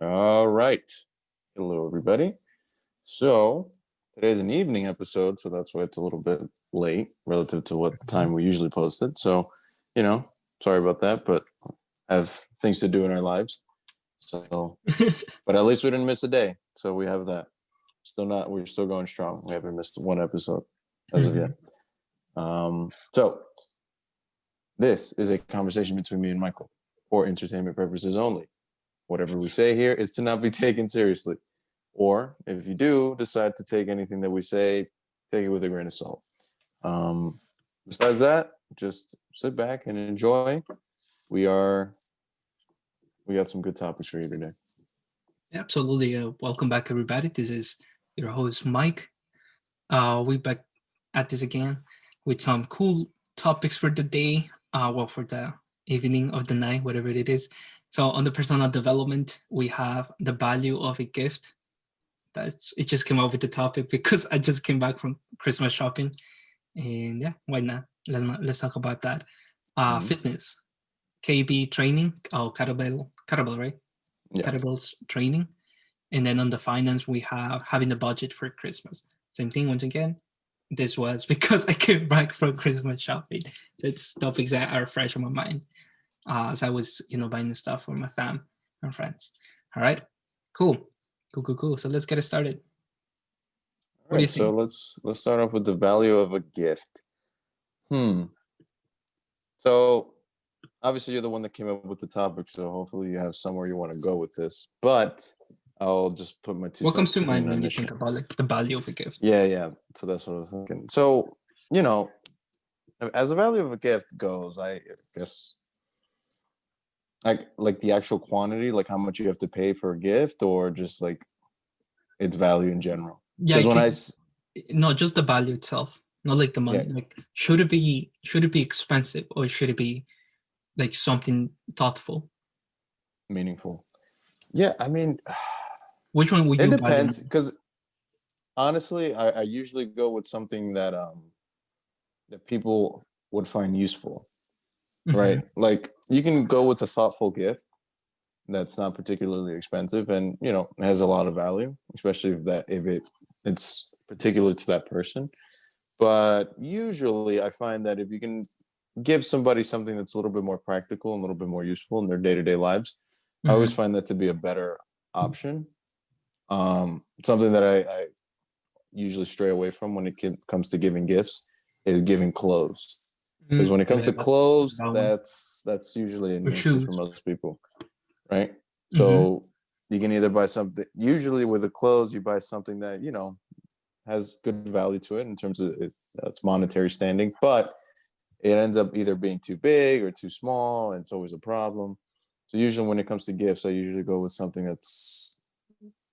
All right. Hello, everybody. So today's an evening episode, so that's why it's a little bit late relative to what time we usually post it. So, sorry about that, but have things to do in our lives. So, but at least we didn't miss a day. So we have that. We're still going strong. We haven't missed one episode as of yet. So this is a conversation between me and Michael for entertainment purposes only. Whatever we say here is to not be taken seriously. Or if you do decide to take anything that we say, take it with a grain of salt. Um, Besides that, just sit back and enjoy. We are we got some good topics for you today. Absolutely. Welcome back, everybody. This is your host, Mike. We back at this again with some cool topics for the day. For the evening of the night, whatever it is. So, on the personal development, we have the value of a gift. It just came up with the topic because I just came back from Christmas shopping, and yeah, why not? Let's talk about that. Mhm. Fitness, KB training, kettlebell, right? Yeah. Kettlebells training. And then on the finance, we have having a budget for Christmas. Same thing once again. This was because I came back from Christmas shopping. It's topics that are fresh on my mind as I was, buying stuff for my fam and friends. All right, cool, cool. So let's get it started. All What do you right. So think? let's start off with the value of a gift. Hmm. So obviously you're the one that came up with the topic, so hopefully you have somewhere you want to go with this. But I'll just put my two What comes cents to mind in when you initially. think about like the value of a gift? Yeah. So that's what I was thinking. So, you know, as the value of a gift goes, I guess like the actual quantity, like how much you have to pay for a gift, or just like its value in general. Yeah, Because it when can, no, just the value itself, not like the yeah, money. Like, should it be expensive or should it be like something thoughtful? meaningful. Yeah, I mean, Which one would it you value depends. more? Because honestly, I usually go with something that people would find useful, Mhm. right? Like you can go with a thoughtful gift that's not particularly expensive and has a lot of value, especially if it's particular to that person. But usually I find that if you can give somebody something that's a little bit more practical and a little bit more useful in their day-to-day lives, I always Mhm. find that to be a better option. Something that I usually stray away from when it comes to giving gifts is giving clothes, because when it comes Yeah, to that's clothes, that one. that's usually Or an issue for shoes. most people, right? Mhm. So you can either buy something. Usually with the clothes, you buy something that has good value to it in terms of its monetary standing, but it ends up either being too big or too small, and it's always a problem. So usually when it comes to gifts, I usually go with something that's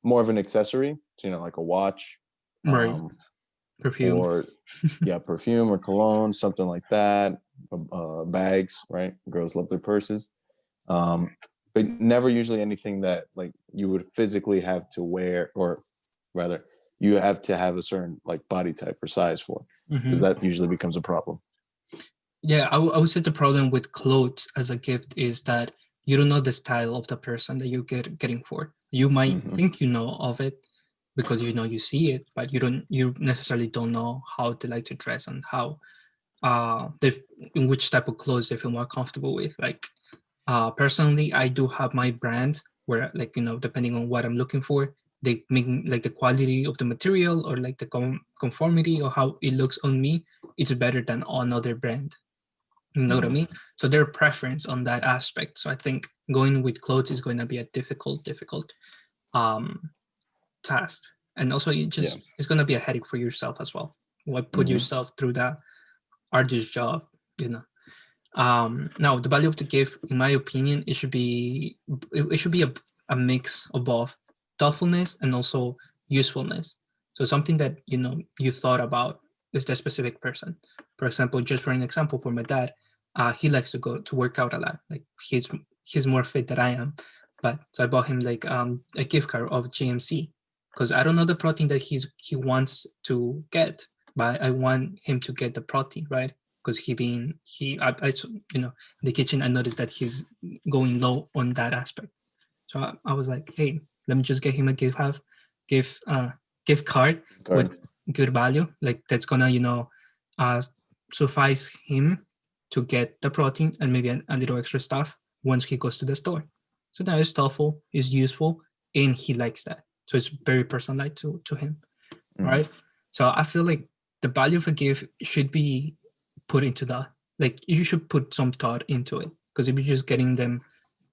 more of an accessory, so, like a watch, Right. um, Perfume. or yeah, perfume or cologne, something like that. Bags, right? Girls love their purses, but never usually anything that like you would physically have to wear, or rather, you have to have a certain like body type or size for, because Mhm. that usually becomes a problem. Yeah, I would say the problem with clothes as a gift is that you don't know the style of the person that you getting for. You might Mm-hmm. think you know of it because you see it, but you necessarily don't know how they like to dress and how they in which type of clothes they feel more comfortable with. Like personally, I do have my brand where, like, depending on what I'm looking for, they make like the quality of the material or like the conformity or how it looks on me. It's better than another brand. You know what I Mm-hmm. mean? So their preference on that aspect. So I think going with clothes is going to be a difficult um, task, and also Yeah. it's going to be a headache for yourself as well. Why put Mm-hmm. yourself through that arduous job? You know. Now, the value of the gift, in my opinion, it should be a mix of both thoughtfulness and also usefulness. So something that you thought about is the specific person. For example, just for an example, for my dad, he likes to go to work out a lot. Like he's more fit than I am, but so I bought him like a gift card of GMC because I don't know the protein that he wants to get, but I want him to get the protein, right? Because I in the kitchen I noticed that he's going low on that aspect. So I was like, hey, let me just get him a gift gift card with Card. good value, like that's gonna uh, suffice him to get the protein and maybe a little extra stuff once he goes to the store. So now it's thoughtful, it's useful, and he likes that. So it's very personalized to him, right? So I feel like the value of a gift should be put into that. Like you should put some thought into it, because if you're just getting them,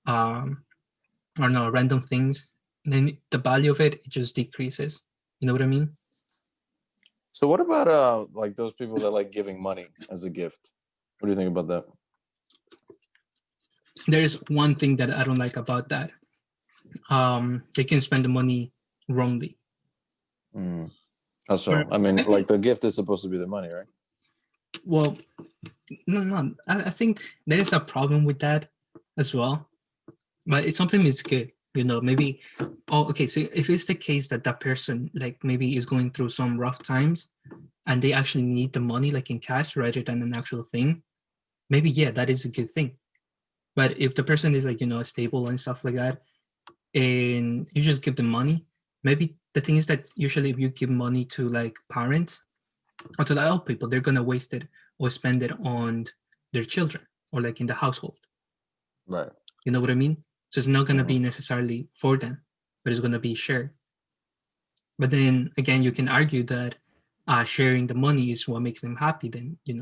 or no, random things, then the value of it just decreases. You know what I mean? So what about like those people that like giving money as a gift? What do you think about that? There's one thing that I don't like about that. They can spend the money wrongly. How so? I mean, like the gift is supposed to be the money, right? Well, no. I think there is a problem with that as well, but it's something that's good. Maybe. Oh, okay. So if it's the case that that person like maybe is going through some rough times, and they actually need the money like in cash rather than an actual thing, maybe yeah, that is a good thing. But if the person is like stable and stuff like that, and you just give them money, maybe the thing is that usually if you give money to like parents or to the old people, they're gonna waste it or spend it on their children or like in the household. Right. You know what I mean? So it's not gonna be necessarily for them, but it's gonna be shared. But then again, you can argue that sharing the money is what makes them happy. Then So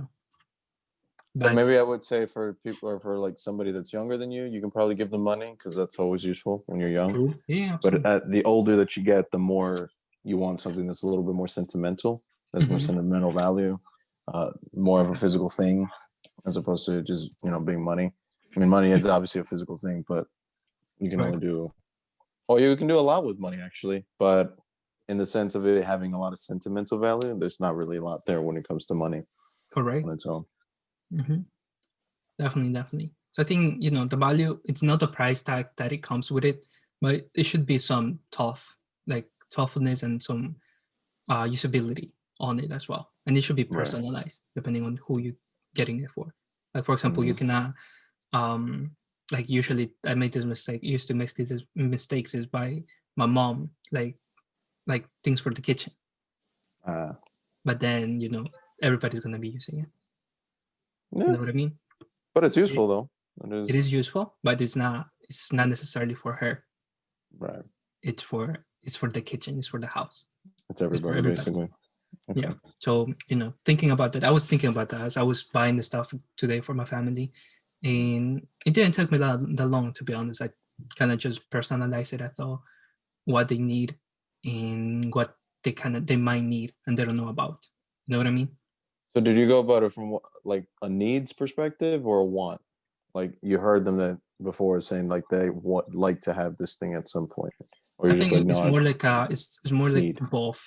but maybe I would say for people or for like somebody that's younger than you can probably give them money because that's always useful when you're young. true, yeah, But absolutely. the older that you get, the more you want something that's a little bit more sentimental, that's more Mm-hmm. sentimental value, more of a physical thing as opposed to just being money. I mean, money is obviously a physical thing, but you can Right, only do, or you can do a lot with money actually. But in the sense of it having a lot of sentimental value, there's not really a lot there when it comes to money correct. on its own. Mm-hmm. Definitely. So I think the value. It's not the price tag that it comes with it, but it should be some thoughtfulness and some usability on it as well, and it should be Right. personalized depending on who you're getting it for. Like for example, you Mm-hmm. cannot like usually I made this mistake. Used to make these mistakes is by my mom, like things for the kitchen, but then everybody's gonna be using it. You Yeah, know what I mean? but it's It, useful though. It it is is useful, but it's not necessarily for her. right. It's for the kitchen. It's for the house. It's It's for everybody everybody. basically. Yeah. Okay. So thinking about that, I was thinking about that as I was buying the stuff today for my family, and it didn't take me that long, to be honest. I kind of just personalized it. I thought what they need and what they might need and they don't know about. You know what I mean? So did you go about it from like a needs perspective or a want? Like you heard them that before saying like they want like to have this thing at some point, or I you're just think like it's no, I more like it's more like need. both.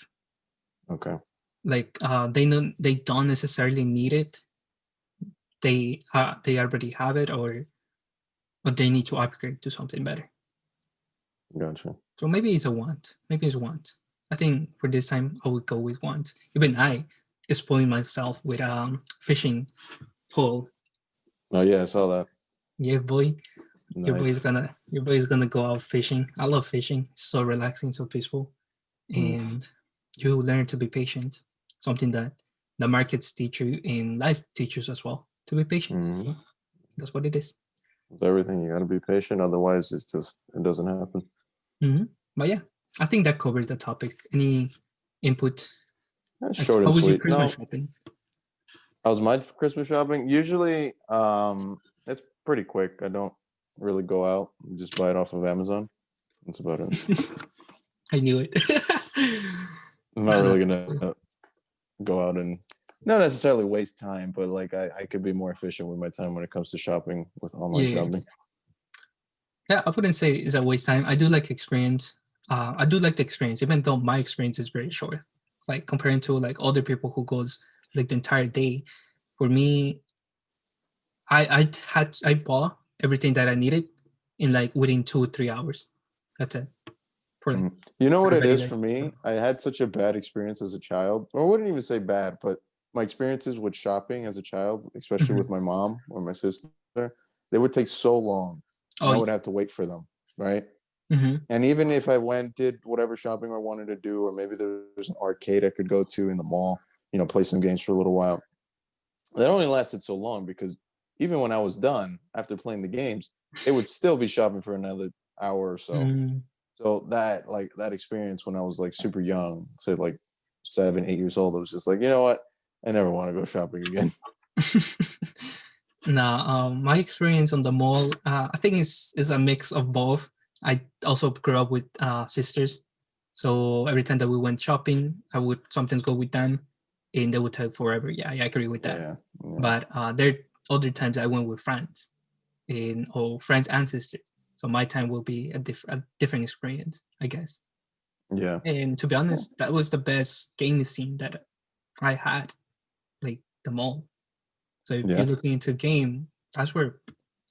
Okay. Like they don't necessarily need it. They already have it, or they need to upgrade to something better. Gotcha. So maybe it's a want. Maybe it's want. I think for this time I would go with want. Even I spoiled myself with fishing pole. Oh yeah, I saw that. Yeah, boy. Nice. Your boy is gonna go out fishing. I love fishing. It's so relaxing, so peaceful. Mm. And you learn to be patient. Something that the markets teach you and life teaches as well. To be patient. Mm-hmm. That's what it is. With everything, you got to be patient. Otherwise, it doesn't happen. Mm-hmm. But yeah, I think that covers the topic. Any input? That's Like, short how and was your sweet. Christmas No, shopping? how's my Christmas shopping? Usually, it's pretty quick. I don't really go out. Just buy it off of Amazon. That's about it. I knew it. I'm not No, really that's gonna cool. go out and not necessarily waste time, but like I could be more efficient with my time when it comes to shopping with online Yeah, shopping. yeah. I wouldn't say it's a waste time. I do like experience. I do like the experience, even though my experience is very short. Like comparing to like other people who goes like the entire day. For me, I bought everything that I needed in like within 2 or 3 hours. That's it for like You know what for a it is regular. for me? I had such a bad experience as a child, or I wouldn't even say bad, but my experiences with shopping as a child, especially Mhm. with my mom or my sister, they would take so long, and Oh I yeah. would have to wait for them, right? Hmm. And even if I did whatever shopping I wanted to do, or maybe there's an arcade I could go to in the mall, play some games for a little while. That only lasted so long because even when I was done after playing the games, it would still be shopping for another hour or so. Mm. So that experience when I was like super young, say like 7, 8 years old, I was just like, you know what? I never want to go shopping again. Nah, my experience on the mall, I think is a mix of both. I also grew up with sisters, so every time that we went shopping, I would sometimes go with them, and they would take forever. Yeah, I agree with that. Yeah, yeah, But there are other times I went with friends, friends and sisters. So my time will be a different experience, I guess. yeah, And to be yeah. honest, that was the best gaming scene that I had, like the mall. So if you're Yeah. looking into game, that's where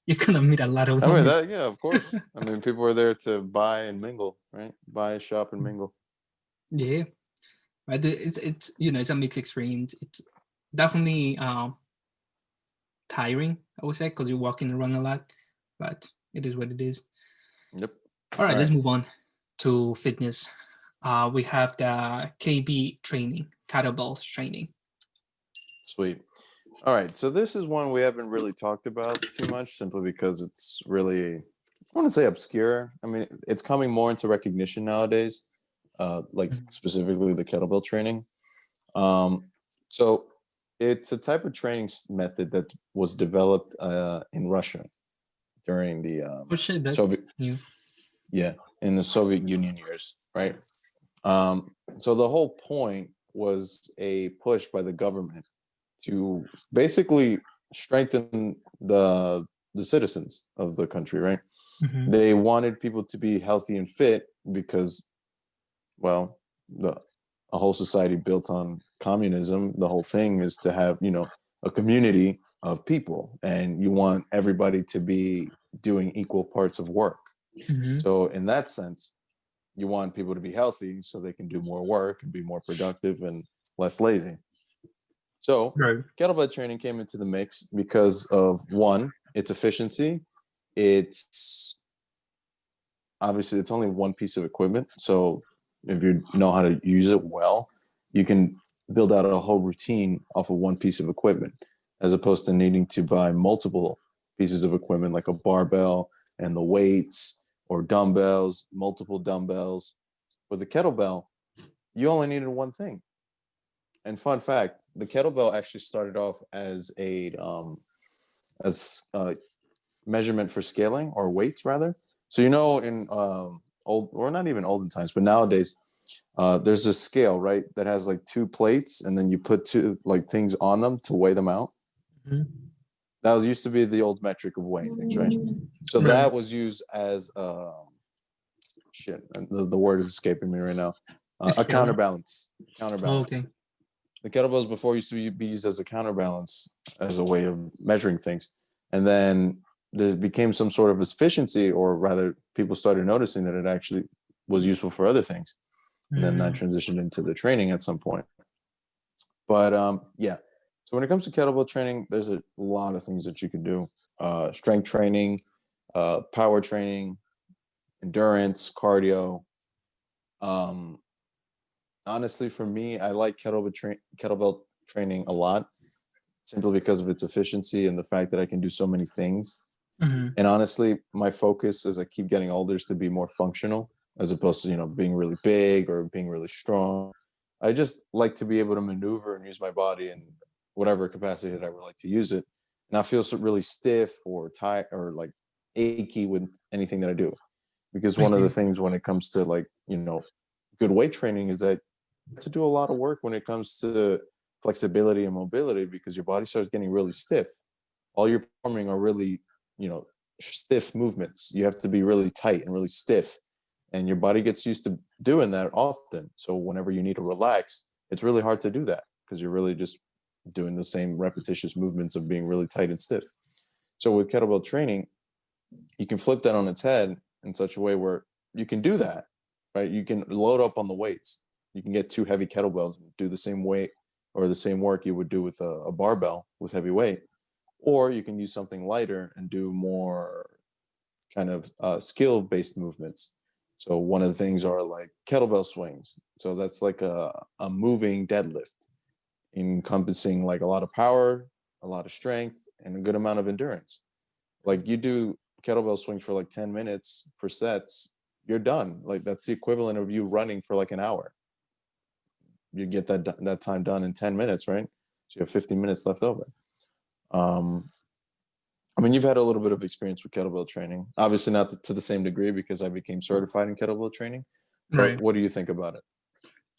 you're gonna meet a lot of I mean women. that, yeah, of course. I mean, people are there to buy and mingle, right? Buy, shop, and mingle. Yeah, but it's it's a mixed experience. It's definitely tiring, I would say, because you're walking around a lot, but it is what it is. Yep. All right, All let's right. move on to fitness. We have the KB training, kettlebells training. Sweet. All right. So this is one we haven't really talked about too much, simply because it's really, I want to say obscure. I mean, it's coming more into recognition nowadays, like Mhm. specifically the kettlebell training. Um, so it's a type of training method that was developed in Russia during the Oh shit, that Soviet, new. yeah, in the Soviet Union years, right? So the whole point was a push by the government to basically strengthen the citizens of the country, right? Mm-hmm. They wanted people to be healthy and fit because, well, the a whole society built on communism, the whole thing is to have, a community of people, and you want everybody to be doing equal parts of work. Mm-hmm. So in that sense, you want people to be healthy so they can do more work and be more productive and less lazy. So Right. kettlebell training came into the mix because of one, its efficiency. It's obviously it's only one piece of equipment. So if you know how to use it well, you can build out a whole routine off of one piece of equipment, as opposed to needing to buy multiple pieces of equipment like a barbell and the weights, or dumbbells, multiple dumbbells. With the kettlebell, you only needed one thing. And fun fact, the kettlebell actually started off as a measurement for scaling, or weights rather. So in old, or not even olden times, but nowadays, there's a scale, right, that has like two plates, and then you put two like things on them to weigh them out. Mm-hmm. That was used to be the old metric of weighing things, right? So Right. that was used as shit. The word is escaping me right now. A Scale. counterbalance. Oh, Counterbalance. okay. The kettlebells before used to be used as a counterbalance, as a way of measuring things, and then there became some sort of efficiency, or rather, people started noticing that it actually was useful for other things, and then that Mm. transitioned into the training at some point. But yeah, so when it comes to kettlebell training, there's a lot of things that you can do: strength training, power training, endurance, cardio. Um, Honestly, for me, I like kettlebell training a lot, simply because of its efficiency and the fact that I can do so many things. Mm-hmm. And honestly, my focus as I keep getting older is to be more functional, as opposed to, being really big or being really strong. I just like to be able to maneuver and use my body in whatever capacity that I would like to use it. And I feel so really stiff or tight or like achy with anything that I do. Because one of the Okay. things when it comes to like, good weight training is that you have to do a lot of work when it comes to flexibility and mobility, because your body starts getting really stiff. All you're performing are really, you know, stiff movements. You have to be really tight and really stiff. And your body gets used to doing that often. So whenever you need to relax, it's really hard to do that, because you're really just doing the same repetitious movements of being really tight and stiff. So with kettlebell training, you can flip that on its head in such a way where you can do that, right? You can load up on the weights. You can get two heavy kettlebells and do the same weight or the same work you would do with a barbell with heavy weight. Or you can use something lighter and do more kind of skill based movements. So one of the things are like kettlebell swings. So that's like a moving deadlift, encompassing like a lot of power, a lot of strength, and a good amount of endurance. Like you do kettlebell swings for like 10 minutes for sets, you're done. Like that's the equivalent of you running for like an hour. You get that time done in 10 minutes, right? So you have 15 minutes left over. Um, I mean, you've had a little bit of experience with kettlebell training, obviously not to the same degree because I became certified in kettlebell training. But Right. what do you think about it?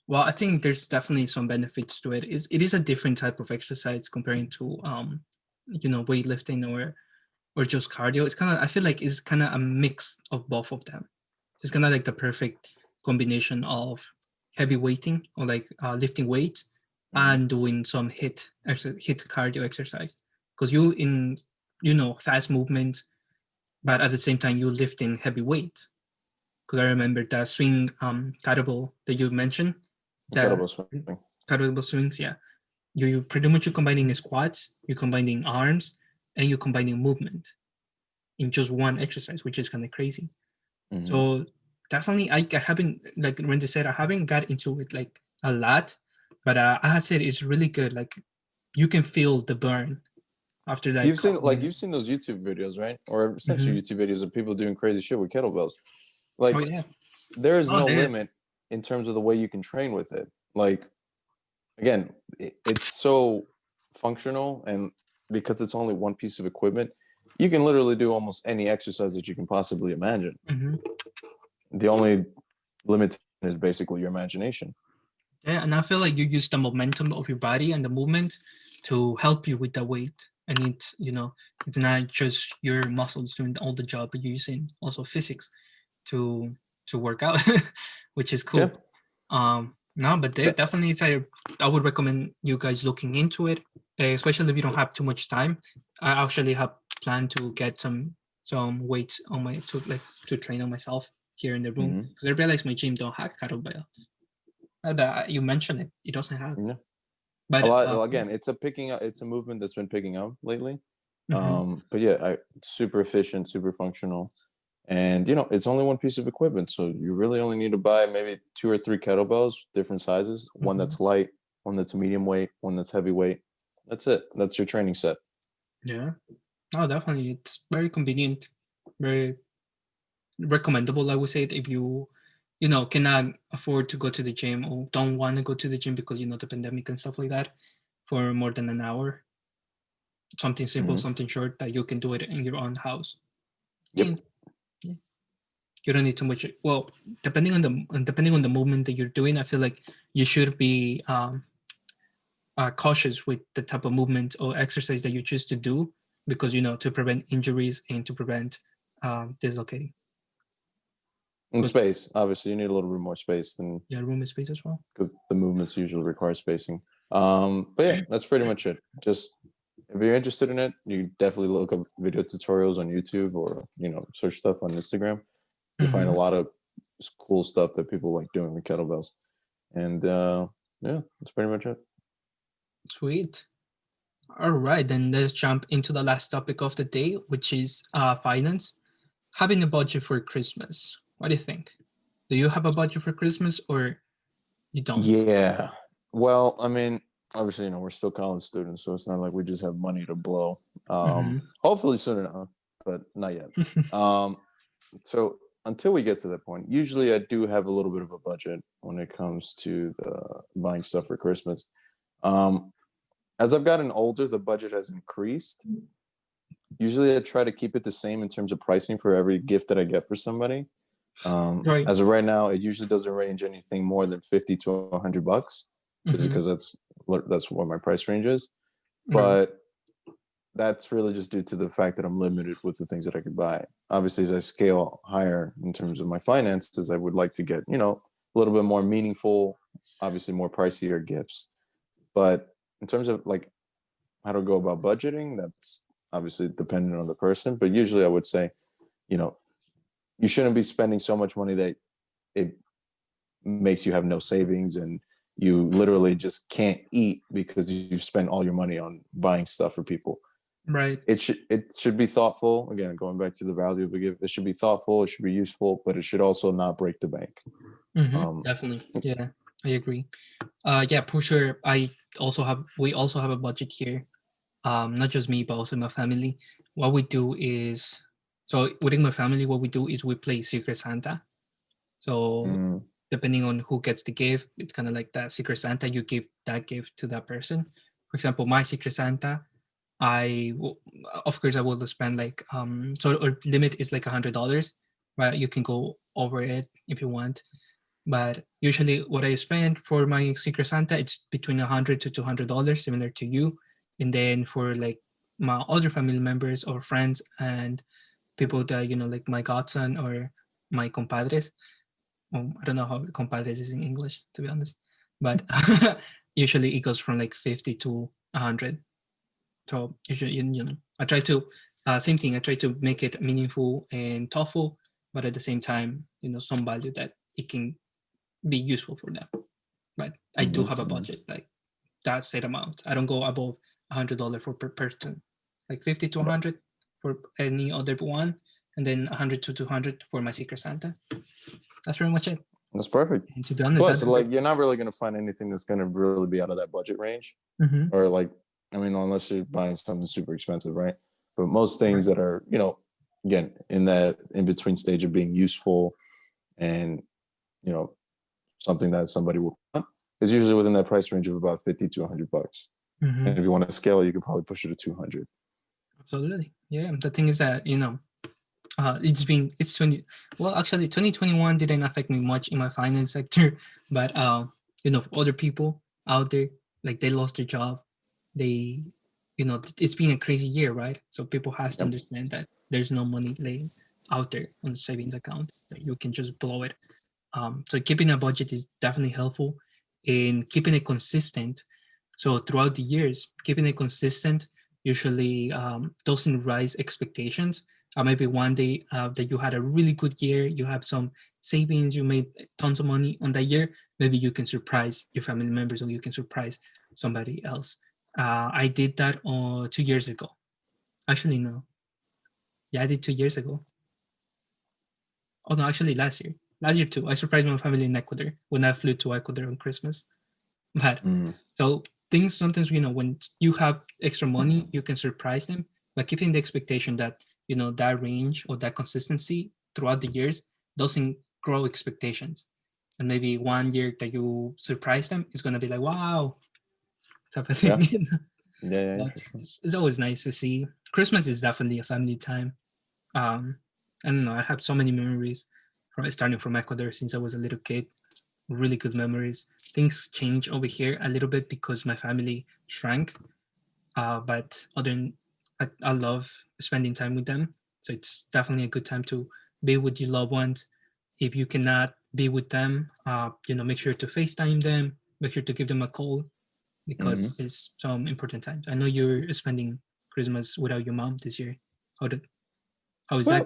Well, I think there's definitely some benefits to it. It is a different type of exercise comparing to weightlifting or just cardio. It's kind of, I feel like it's kind of a mix of both of them. It's kind of like the perfect combination of heavy weighting or like lifting weights Mm-hmm. and doing some hit cardio exercise, because fast movement, but at the same time you're lifting heavy weight. Because I remember that swing kettlebell that you mentioned, the Kettlebell swing. kettlebell swings, yeah. You pretty much you're combining squats, you're combining arms, and you're combining movement in just one exercise, which is kind of crazy. Mm-hmm. So definitely, I haven't, like Randy said, I haven't got into it like a lot, but I said it's really good. Like you can feel the burn after that You've seen couple like you've minutes. seen those YouTube videos, right? Or I've sent you Mm-hmm. YouTube videos of people doing crazy shit with kettlebells. Oh Like yeah. there is Oh, no there. limit in terms of the way you can train with it. Like again, it's so functional, and because it's only one piece of equipment, you can literally do almost any exercise that you can possibly imagine. Mm-hmm. The only limit is basically your imagination. Yeah, and I feel like you use the momentum of your body and the movement to help you with the weight. And it's not just your muscles doing all the job, but you're using also physics to work out, which is Yeah. cool. No, but definitely, I would recommend you guys looking into it, especially if you don't have too much time. I actually have planned to get some weights on my to train on myself here in the room, Mm-hmm. because I realize my gym don't have kettlebells. But you mentioned it doesn't have. Yeah. A But lot. Well, again, it's a movement that's been picking up lately. mhm. But yeah, super efficient, super functional. And it's only one piece of equipment, so you really only need to buy maybe 2 or 3 kettlebells, different sizes. One Mhm. that's light, one that's medium weight, one that's heavy weight. That's it. That's your training set. Yeah. Oh, definitely. It's very convenient, very recommendable. I would say if you cannot afford to go to the gym or don't want to go to the gym because the pandemic and stuff like that for more than an hour. Something simple, Mm-hmm. something short that you can do it in your own house, Yep. and yeah, you don't need too much. Well, depending on the movement that you're doing, I feel like you should be cautious with the type of movement or exercise that you choose to do, because to prevent injuries and to prevent dislocating. And Because space. Obviously, you need a little bit more space than yeah, room is space as well. because the movements usually require spacing. But yeah, that's pretty much it. Just if you're interested in it, you definitely look up video tutorials on YouTube or search stuff on Instagram. You'll find a Mm-hmm. lot of cool stuff that people like doing with kettlebells. And yeah, that's pretty much it. Sweet. All right, then let's jump into the last topic of the day, which is finance. Having a budget for Christmas. What do you think? Do you have a budget for Christmas or you don't? Yeah. Well, I mean, obviously, we're still college students, so it's not like we just have money to blow. Mm-hmm. Hopefully soon enough, but not yet. Um, so until we get to that point, usually I do have a little bit of a budget when it comes to buying stuff for Christmas. Um, as I've gotten older, the budget has increased. Usually I try to keep it the same in terms of pricing for every gift that I get for somebody. Right. As of right now, it usually doesn't range anything more than 50 to $100, just Mm-hmm. because that's what my price range is. Right. But that's really just due to the fact that I'm limited with the things that I could buy. Obviously, as I scale higher in terms of my finances, I would like to get a little bit more meaningful, obviously more pricier gifts. But in terms of like how to go about budgeting, that's obviously dependent on the person. But usually, I would say, you know, you shouldn't be spending so much money that it makes you have no savings and you literally just can't eat because you've spent all your money on buying stuff for people. Right. It should be thoughtful. Again, going back to the value of a gift, it should be thoughtful. It should be useful, but it should also not break the bank. Definitely. Yeah, I agree. Yeah, for sure. We also have a budget here. Not just me, but also my family. What we do is, so within my family, what we do is we play Secret Santa. So mm, depending on who gets the gift, it's kind of like that Secret Santa. You give that gift to that person. For example, my Secret Santa, of course I will spend like so our limit is like $100, but you can go over it if you want. But usually, what I spend for my Secret Santa, it's between $100 to $200, similar to you. And then for like my other family members or friends and people that like my godson or my compadres. I don't know how compadres is in English, to be honest, but usually it goes from like 50 to 100. So usually, I try to same thing. I try to make it meaningful and thoughtful, but at the same time, some value that it can be useful for them. But I do have a mhm. budget, like that set amount. I don't go above $100 for per person, like 50 to 100 for any other one, and then 100 to 200 for my Secret Santa. That's pretty much it. That's perfect. And to be honest, Plus, that's like, you're not really gonna find anything that's gonna really be out of that budget range, mm-hmm. or like, I mean, unless you're buying something super expensive, right? But most things Right. that are, again, in that in between stage of being useful and you know something that somebody will want is usually within that price range of about 50 to $100. Mm-hmm. And if you want to scale it, you could probably push it to 200. Absolutely. Yeah. The thing is that it's 20. Well, actually, 2021 didn't affect me much in my finance sector, but other people out there, like they lost their job, they, it's been a crazy year, right? So people has to Yep. understand that there's no money laying out there on the savings account that you can just blow it. So keeping a budget is definitely helpful in keeping it consistent. So throughout the years, keeping it consistent usually doesn't rise expectations. Maybe one day that you had a really good year, you have some savings, you made tons of money on that year. Maybe you can surprise your family members or you can surprise somebody else. I did that 2 years ago. Actually, no. Yeah, I did 2 years ago. Oh no, actually last year. Last year too. I surprised my family in Ecuador when I flew to Ecuador on Christmas. But Mm. so things sometimes when you have extra money, you can surprise them, but keeping the expectation that that range or that consistency throughout the years doesn't grow expectations. And maybe one year that you surprise them is gonna be like wow type of thing. Yeah. Yeah, So for sure. it's always nice to see. Christmas is definitely a family time. Um, I don't know. I have so many memories from starting from Ecuador since I was a little kid. Really good memories. Things change over here a little bit because my family shrank. But other than I love spending time with them. So it's definitely a good time to be with your loved ones. If you cannot be with them, make sure to FaceTime them. Make sure to give them a call because Hmm. it's some important times. I know you're spending Christmas without your mom this year. How did how is that Well,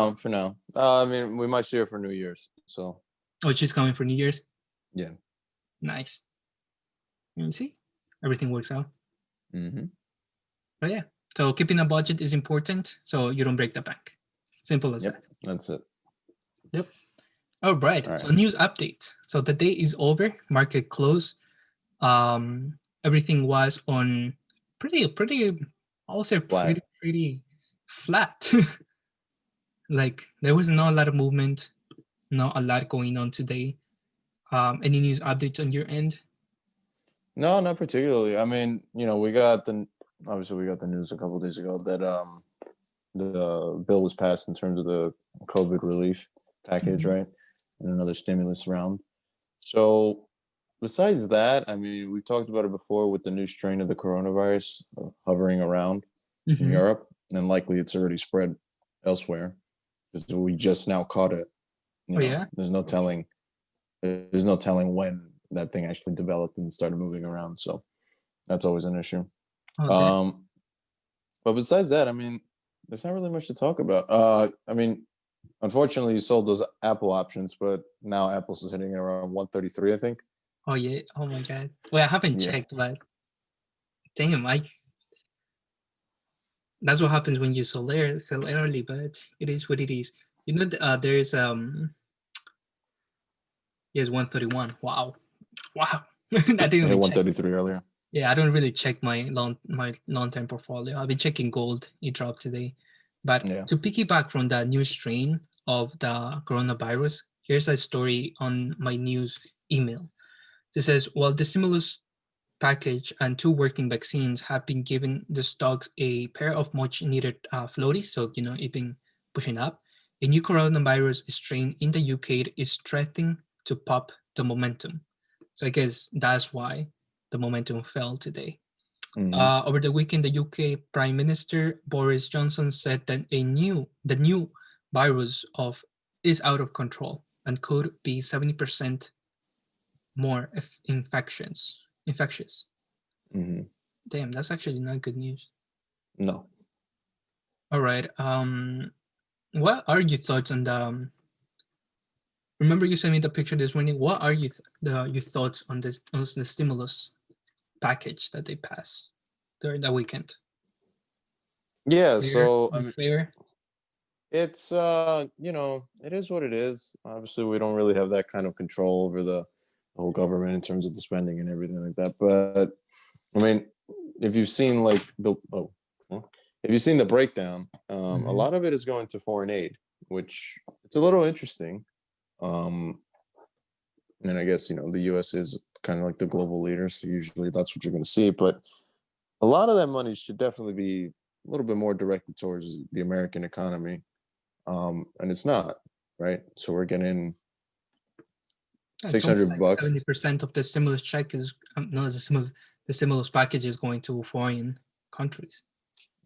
going? for now. I mean, we might see her for New Year's. So Oh, she's coming for New Year's. yeah. Nice. You see, everything works out. Hmm. But yeah, so keeping a budget is important so you don't break the bank. Simple as Yep. that. That's it. Yep. All right. All So right. news updates. So the day is over. Market close. Everything was on pretty. I'll say Flat. pretty flat. Like there was not a lot of movement. Not a lot going on today. Any news updates on your end? No, not particularly. I mean, we got obviously we got the news a couple of days ago that the bill was passed in terms of the COVID relief package, Mhm. right? And another stimulus round. So besides that, I mean, we talked about it before with the new strain of the coronavirus hovering around in Mhm. Europe, and likely it's already spread elsewhere because we just now caught it. Oh yeah. There's no telling when that thing actually developed and started moving around. So that's always an issue. Oh that. Um, but besides that, I mean, there's not really much to talk about. I mean, unfortunately, you sold those Apple options, but now Apple's is hitting around 133, I think. Oh yeah. Oh my god. Well, I haven't Yeah. checked, but damn, I That's what happens when you sell early, but it is what it is. You know, there's yes, 131. Wow, wow. I didn't I hit even check. 133 earlier. Yeah, I don't really check my long-term portfolio. I've been checking gold. It dropped today. But Yeah. to piggyback from the new strain of the coronavirus, here's a story on my news email. It says, while the stimulus package and two working vaccines have been giving the stocks a pair of much needed floaties, so it's been pushing up, a new coronavirus strain in the UK is threatening to pop the momentum. So I guess that's why the momentum fell today. Hmm. Over the weekend, the UK Prime Minister Boris Johnson said that the new virus of is out of control and could be 70% more infectious. Hmm. Damn, that's actually not good news. No. All right. What are your thoughts on the? Remember, you sent me the picture this morning. What are your thoughts on this on the stimulus package that they passed during the weekend? Yeah. Fair, So I mean, unfair? it's it is what it is. Obviously, we don't really have that kind of control over the whole government in terms of the spending and everything like that. But I mean, if you've seen like if you've seen the breakdown, a Mm-hmm. lot of it is going to foreign aid, which it's a little interesting. Um, and I guess the U.S. is kind of like the global leader, so usually that's what you're going to see. But a lot of that money should definitely be a little bit more directed towards the American economy, and it's not, right? So we're getting It's six almost hundred like bucks, 70% of the stimulus check is no, the stimulus package is going to foreign countries.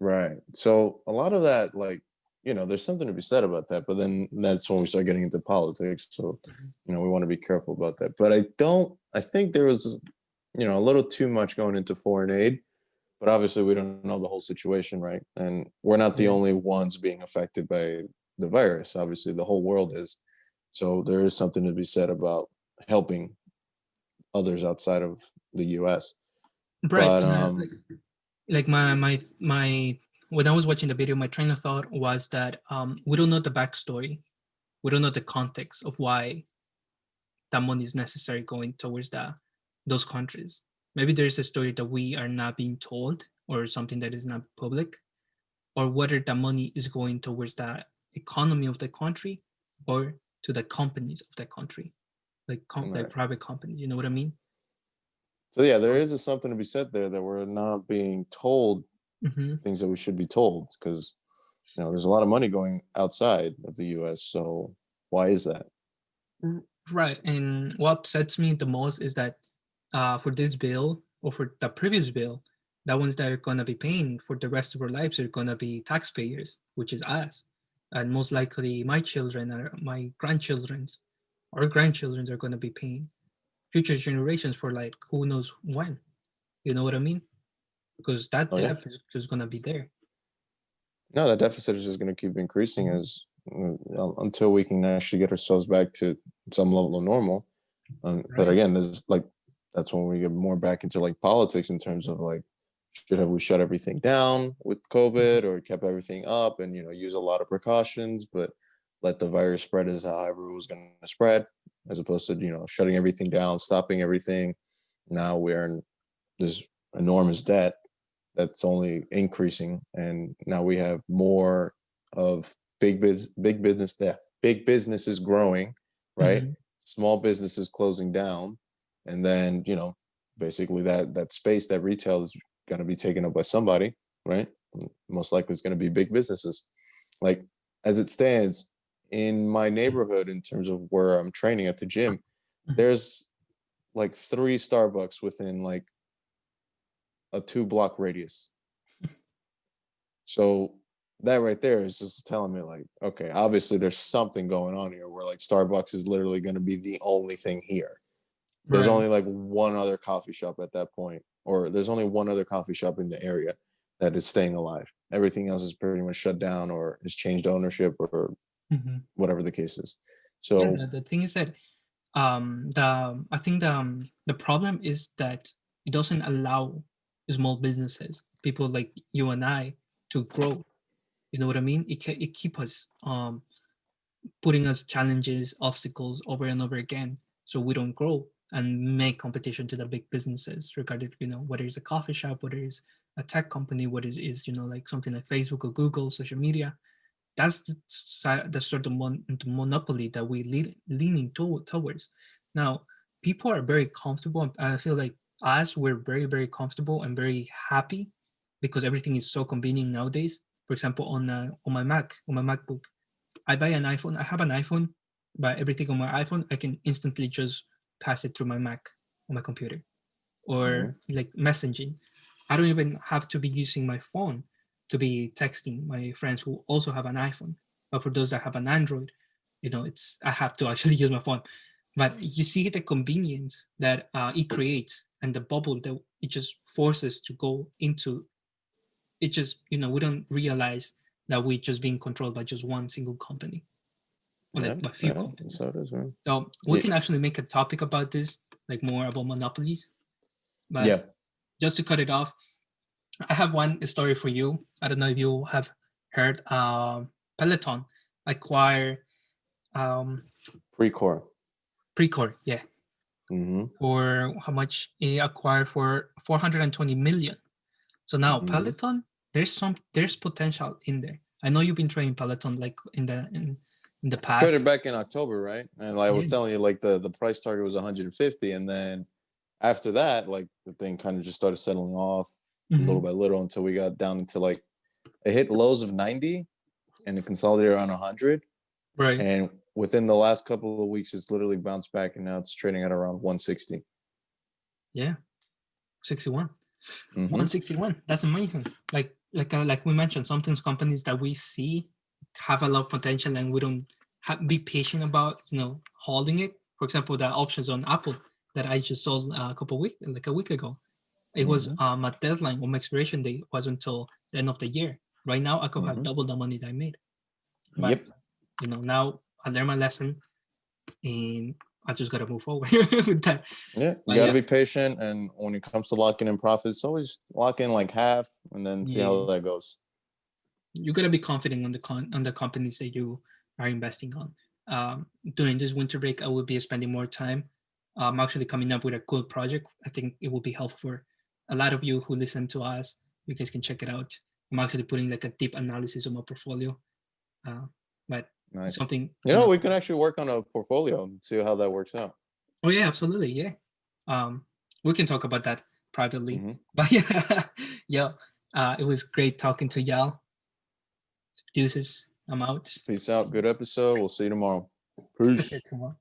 right? So a lot of that, like, there's something to be said about that. But then that's when we start getting into politics. So Mhm. we want to be careful about that. But I don't. I think there was, a little too much going into foreign aid. But obviously, we don't know the whole situation, right? And we're not the Yeah. only ones being affected by the virus. Obviously, the whole world is. So there is something to be said about helping others outside of the U.S. Right. But And like my when I was watching the video, my train of thought was that we don't know the backstory, we don't know the context of why that money is necessary going towards those countries. Maybe there's a story that we are not being told, or something that is not public, or whether the money is going towards the economy of the country or to the companies of the country, like right. private companies. You know what I mean? So yeah, there is something to be said there that we're not being told Mm-hmm. things that we should be told because there's a lot of money going outside of the U.S. So why is that? Right. And what upsets me the most is that for this bill or for the previous bill, the ones that are going to be paying for the rest of our lives are going to be taxpayers, which is us. And most likely my children or my grandchildren's or grandchildren's are going to be paying future generations for like who knows when. You know what I mean? Because that Oh yeah, debt is just going to be there. no, that deficit is just going to keep increasing as until we can actually get ourselves back to some level of normal. But Right. again, there's like that's when we get more back into like politics in terms of like should have we shut everything down with COVID or kept everything up and use a lot of precautions, but let the virus spread as however it was going to spread, as opposed to shutting everything down, stopping everything. Now we're in this enormous debt that's only increasing, and now we have more of big business debt, big businesses growing, right? Mm-hmm. Small businesses closing down, and then basically that space that retail is going to be taken up by somebody, right? Most likely it's going to be big businesses. Like as it stands in my neighborhood, in terms of where I'm training at the gym, there's like 3 Starbucks within like a 2 block radius. So that right there is just telling me like, okay, obviously there's something going on here where like Starbucks is literally going to be the only thing here. There's Right. only like one other coffee shop at that point, or there's only one other coffee shop in the area that is staying alive. Everything else is pretty much shut down or has changed ownership or Mm-hmm. whatever the case is. Yeah. So The thing is that I think the problem is that it doesn't allow small businesses, people like you and I, to grow. You know what I mean? It keep us putting us challenges, obstacles over and over again, so we don't grow and make competition to the big businesses, regarding, whether it's a coffee shop, whether it's a tech company, what is like something like Facebook or Google, social media. That's the sort of the monopoly that we leaning towards. Now, people are very comfortable. I feel like us, we're very, very comfortable and very happy because everything is so convenient nowadays. For example, on my MacBook, I buy an iPhone. I have an iPhone, but everything on my iPhone, I can instantly just pass it through my Mac on my computer, or like messaging. I don't even have to be using my phone to be texting my friends who also have an iPhone. But for those that have an Android, it's I have to actually use my phone. But you see the convenience that it creates and the bubble that it just forces to go into. It just, we don't realize that we're just being controlled by just one single company, or like by few companies. So it is, man. So we can actually make a topic about this, like more about monopolies. But Yeah. just to cut it off, I have one story for you. I don't know if you have heard Peloton acquire Precore. Yeah. Mm-hmm. For how much? It acquired for 420 million. So now Peloton, there's potential in there. I know you've been training Peloton like in the past. Traded back in October, right? And like I was telling you, like the price target was 150, and then after that, like the thing kind of just started settling off little by little until we got down into like it hit lows of 90 and it consolidated around 100. Right. And within the last couple of weeks, it's literally bounced back, and now it's trading at around 160. Yeah, 61. 161. That's amazing. Like we mentioned, sometimes companies that we see have a lot of potential, and we don't be patient about holding it. For example, the options on Apple that I just sold a week ago. It was my deadline or my expiration date was until the end of the year. Right now, I could have double the money that I made. But now I learned my lesson, and I just gotta move forward with that. Yeah, you gotta be patient, and when it comes to locking in profits, always lock in like half, and then see how that goes. You gotta be confident on the companies that you are investing on. During this winter break, I will be spending more time. I'm actually coming up with a cool project. I think it will be helpful for a lot of you who listen to us. You guys can check it out. I'm actually putting like a deep analysis of my portfolio. But nice. Something we can actually work on a portfolio and see how that works out. Oh yeah, absolutely. Yeah. We can talk about that privately. But yeah, it was great talking to y'all. Deuces. I'm out. Peace out. Good episode. We'll see you tomorrow. Peace. Tomorrow.